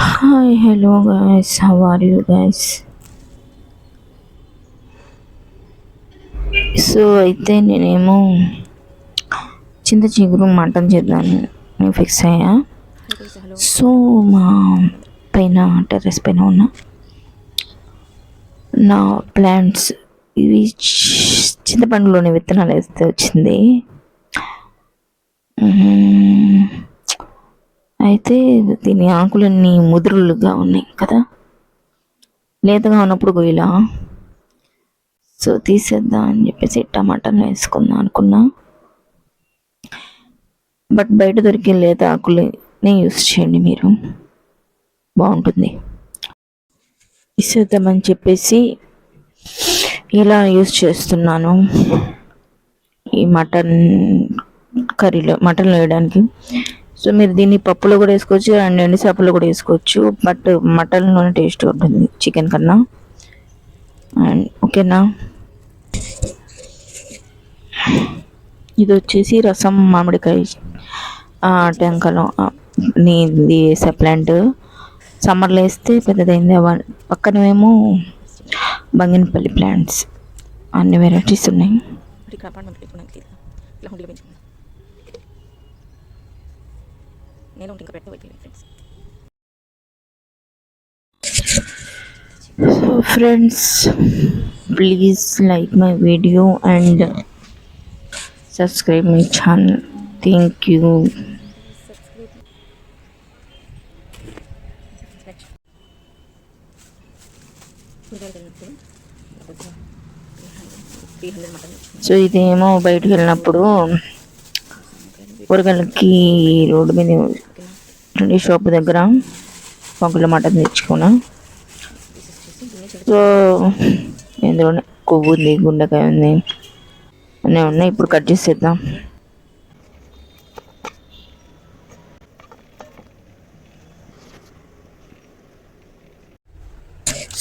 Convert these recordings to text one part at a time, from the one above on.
Hi, hello guys, how are you guys? So అయితే నేనేమో చింత చిగురు మటన్ చేద్దాను నేను ఫిక్స్ అయ్యా. సో మా పైన టెర్రస్ పైన ఉన్న నా ప్లాంట్స్ ఇవి చింతపండులోని విత్తనాలు వేస్తే వచ్చింది. అయితే దీని ఆకులన్నీ ముదురులుగా ఉన్నాయి కదా, లేతగా ఉన్నప్పుడు గొయ్యిలా. సో తీసేద్దాం అని చెప్పేసి టమాటాలు వేసుకుందాం అనుకున్నా, బట్ బయట దొరికే లేత ఆకులని యూస్ చేయండి, మీరు బాగుంటుంది. తీసేద్దామని చెప్పేసి ఇలా యూస్ చేస్తున్నాను ఈ మటన్ కర్రీలో, మటన్లో వేయడానికి. సో మీరు దీన్ని పప్పులో కూడా వేసుకోవచ్చు అండ్ ఎండు చేపలో కూడా వేసుకోవచ్చు, బట్ మటన్లోనే టేస్ట్ ఉంటుంది చికెన్ కన్నా. అండ్ ఓకేనా, ఇది వచ్చేసి రసం మామిడికాయ టెంకలో నీది వేసే ప్లాంట్. సమ్మర్లో వేస్తే పెద్దదైంది. పక్కనేమో బంగినపల్లి ప్లాంట్స్, అన్ని వెరైటీస్ ఉన్నాయి. So friends, please like my video and subscribe my channel. Thank you. So ఇదేమో బయటకు వెళ్ళినప్పుడు కూరగాయలకి రోడ్డు మీద రెండు షాప్ దగ్గర పంకుల మటన్ తెచ్చుకున్నా. సో ఎందులోనే కొవ్వు ఉంది, గుండెకాయ ఉంది, అన్నీ ఉన్నాయి. ఇప్పుడు కట్ చేసేద్దాం.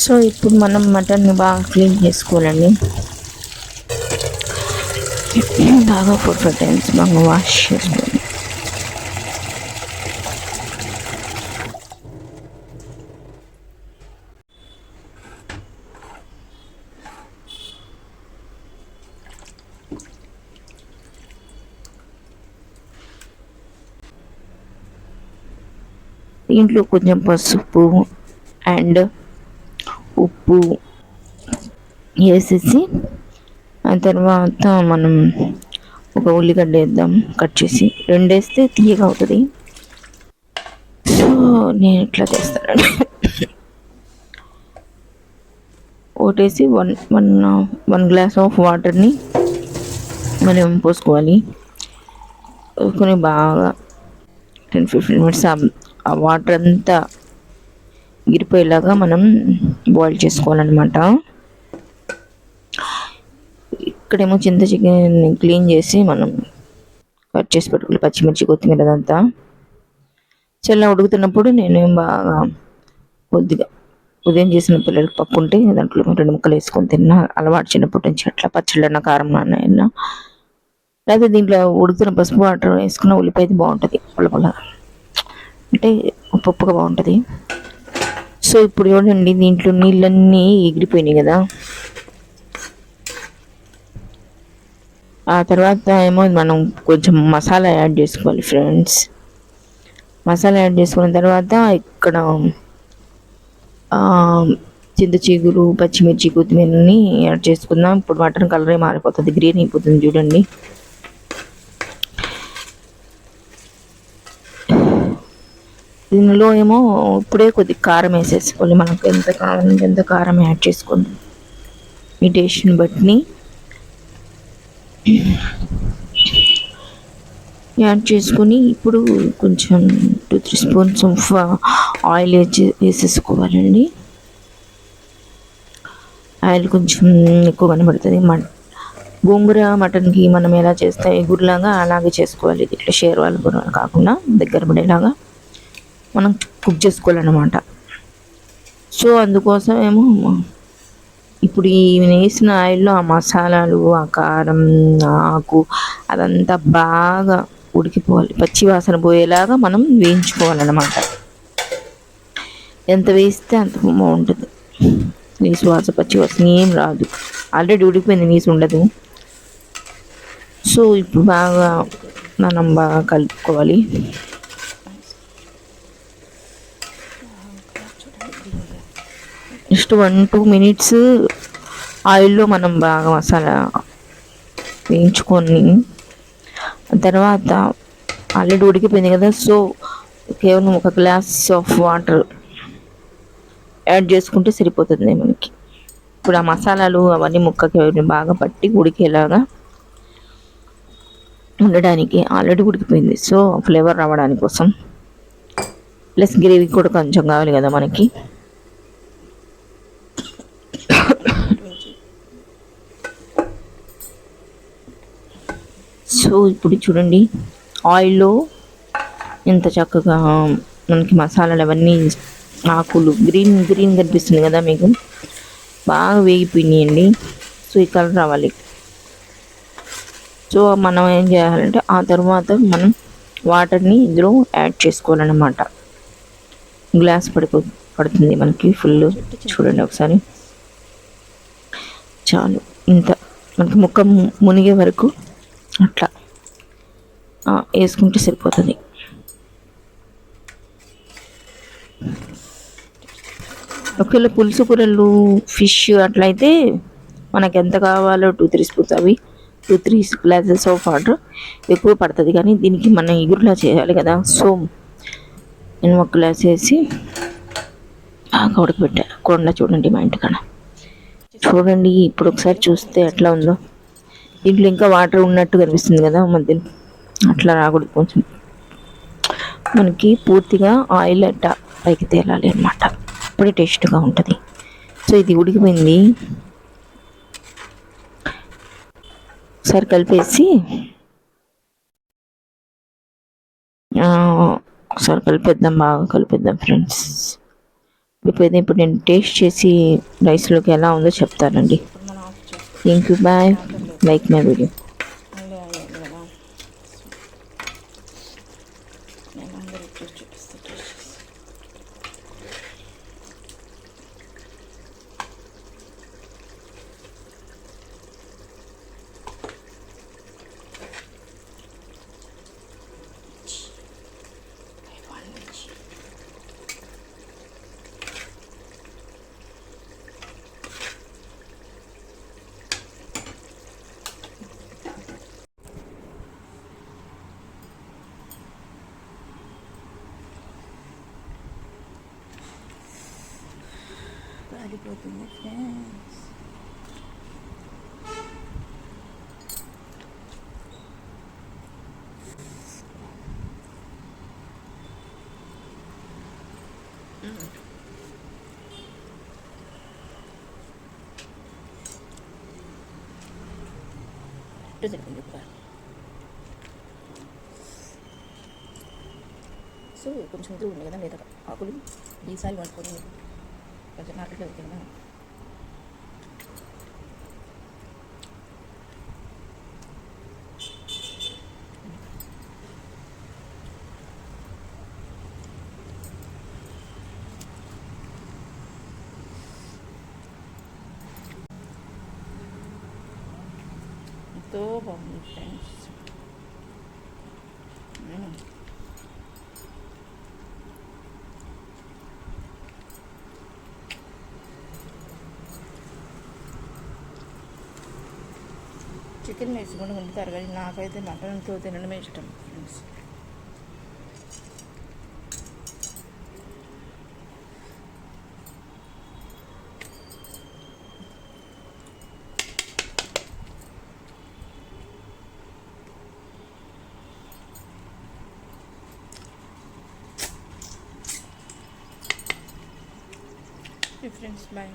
సో ఇప్పుడు మనం మటన్ని బాగా క్లీన్ చేసుకోవాలండి. బాగా 4-5 times బాగా వాష్ చేసుకోవాలి. దీంట్లో కొంచెం పసుపు అండ్ ఉప్పు వేసేసి ఆ తర్వాత మనం ఒక ఉల్లిగడ్డ వేద్దాం కట్ చేసి. 2 వేస్తే తీయగా అవుతుంది. సో నేను ఇట్లా చేస్తానండి. ఒకటేసి వన్ గ్లాస్ ఆఫ్ వాటర్ని మనం పోసుకోవాలి. పోసుకొని బాగా 10-15 minutes ఆ వాటర్ అంతా ఎగిరిపోయేలాగా మనం బాయిల్ చేసుకోవాలన్నమాట. ఇక్కడేమో చింత చికెన్ క్లీన్ చేసి మనం కట్ చేసి పెట్టుకోవాలి, పచ్చిమిర్చి, కొత్తిమీర అదంతా. చల్ల ఉడుకుతున్నప్పుడు నేను బాగా కొద్దిగా ఉదయం చేసిన పిల్లలకి పప్పు ఉంటే దాంట్లో 2 ముక్కలు వేసుకొని తిన్నా అలవాటు చిన్నప్పటి నుంచి. అట్లా పచ్చళ్ళన్న కారం అయినా, లేకపోతే దీంట్లో ఉడుకుతున్న పసుపు వాటర్ వేసుకున్న ఉల్లిపాయ బాగుంటుంది, పుల్ల అంటే పప్పుగా బాగుంటుంది. సో ఇప్పుడు చూడండి, దీంట్లో నీళ్ళన్నీ ఎగిరిపోయినాయి కదా. ఆ తర్వాత ఏమో మనం కొంచెం మసాలా యాడ్ చేసుకోవాలి ఫ్రెండ్స్. మసాలా యాడ్ చేసుకున్న తర్వాత ఇక్కడ చింత చిగురు, పచ్చిమిర్చి, కొత్తిమీరని యాడ్ చేసుకుందాం. ఇప్పుడు మటన్ కలరే మారిపోతుంది, గ్రీన్ అయిపోతుంది చూడండి. దీనిలో ఏమో ఇప్పుడే కొద్దిగా కారం వేసేసుకోవాలి. మనకు ఎంత కావాలంటే ఎంత కారం యాడ్ చేసుకోండి, మీ టేస్ట్ని బట్టి యాడ్ చేసుకొని ఇప్పుడు కొంచెం 2-3 స్పూన్స్ ఆఫ్ ఆయిల్ వేసేసుకోవాలండి. ఆయిల్ కొంచెం ఎక్కువ కనబడుతుంది. గోంగూర మటన్కి మనం ఎలా చేస్తాం ఎగురులాగా అలాగే చేసుకోవాలి. ఇట్లా షేర్వాల్ కూర కాకుండా దగ్గర పడేలాగా మనం కుక్ చేసుకోవాలన్నమాట. సో అందుకోసం ఏమో ఇప్పుడు ఈ వేసిన ఆయిల్లో ఆ మసాలాలు, ఆ కారం, ఆకు అదంతా బాగా ఉడికిపోవాలి, పచ్చి వాసన పోయేలాగా మనం వేయించుకోవాలన్నమాట. ఎంత వేస్తే అంత బాగుంటుంది. నీసు వాసన పచ్చి వాసన ఏం రాదు. ఆల్రెడీ ఉడికిపోయింది, నీసు ఉండదు. సో ఇప్పుడు మనం బాగా కలుపుకోవాలి. నెక్స్ట్ 1-2 మినిట్స్ ఆయిల్లో మనం బాగా మసాలా వేయించుకొని తర్వాత ఆల్రెడీ ఉడికిపోయింది కదా, సో కేవలం 1 గ్లాస్ ఆఫ్ వాటర్ యాడ్ చేసుకుంటే సరిపోతుంది మనకి. ఇప్పుడు ఆ మసాలాలు అవన్నీ ముక్కకి బాగా పట్టి ఉడికేలాగా ఉండడానికి ఆల్రెడీ ఉడికిపోయింది. సో ఫ్లేవర్ రావడానికి కోసం, ప్లస్ గ్రేవీ కూడా కొంచెం కావాలి కదా మనకి. సో ఇప్పుడు చూడండి, ఆయిల్లో ఎంత చక్కగా మనకి మసాలాలు అవన్నీ, ఆకులు గ్రీన్ గ్రీన్ కనిపిస్తుంది కదా మీకు, బాగా వేగిపోయినాయండి. సో ఈ కలర్ రావాలి. సో మనం ఏం చేయాలంటే ఆ తర్వాత మనం వాటర్ని ఇందులో యాడ్ చేసుకోవాలన్నమాట. గ్లాస్ పడుతుంది మనకి ఫుల్. చూడండి ఒకసారి, చాలు. ఇంత మనకి ముక్క మునిగే వరకు అట్లా వేసుకుంటే సరిపోతుంది. ఒకవేళ పులుసు కూరలు, ఫిష్ అట్లయితే మనకి ఎంత కావాలో 2-3 స్పూన్స్, అవి 2-3 గ్లాసెస్ ఆఫ్ వాటర్ ఎక్కువ పడుతుంది. కానీ దీనికి మనం ఇగురులా చేయాలి కదా, సో నేను 1 గ్లాస్ వేసి బాగా ఉడకబెట్టా. కొండ చూడండి మా ఇంటికాడ. చూడండి ఇప్పుడు ఒకసారి చూస్తే ఎట్లా ఉందో. దీంట్లో ఇంకా వాటర్ ఉన్నట్టు కనిపిస్తుంది కదా మధ్యలో, అట్లా రాకూడదు. కొంచెం మనకి పూర్తిగా ఆయిల్ అట్ట పైకి తేలాలి అన్నమాట, అప్పుడే టేస్ట్గా ఉంటుంది. సో ఇది ఉడికిపోయింది, ఒకసారి కలిపేసి ఒకసారి కలిపేద్దాం, బాగా కలిపేద్దాం ఫ్రెండ్స్. ఇప్పుడు నేను టేస్ట్ చేసి రైస్లోకి ఎలా ఉందో చెప్తానండి. Thank you, bye. Like my video. కాలిపోతుంది ఫ్రెండ్స్. సో కొంచెం ఇది ఉంది కదా లేదా ఆకులు ఈసారి వండుకొని కొంచెం నాటుగా అవుతుంది కదా. ఎంతో బాగుంది ఫ్రెండ్స్. చికెన్ రైస్ కూడా వండుతారు కానీ నాకైతే మటన్తో తినడమే ఇష్టం ఫ్రెండ్స్. Friends bye.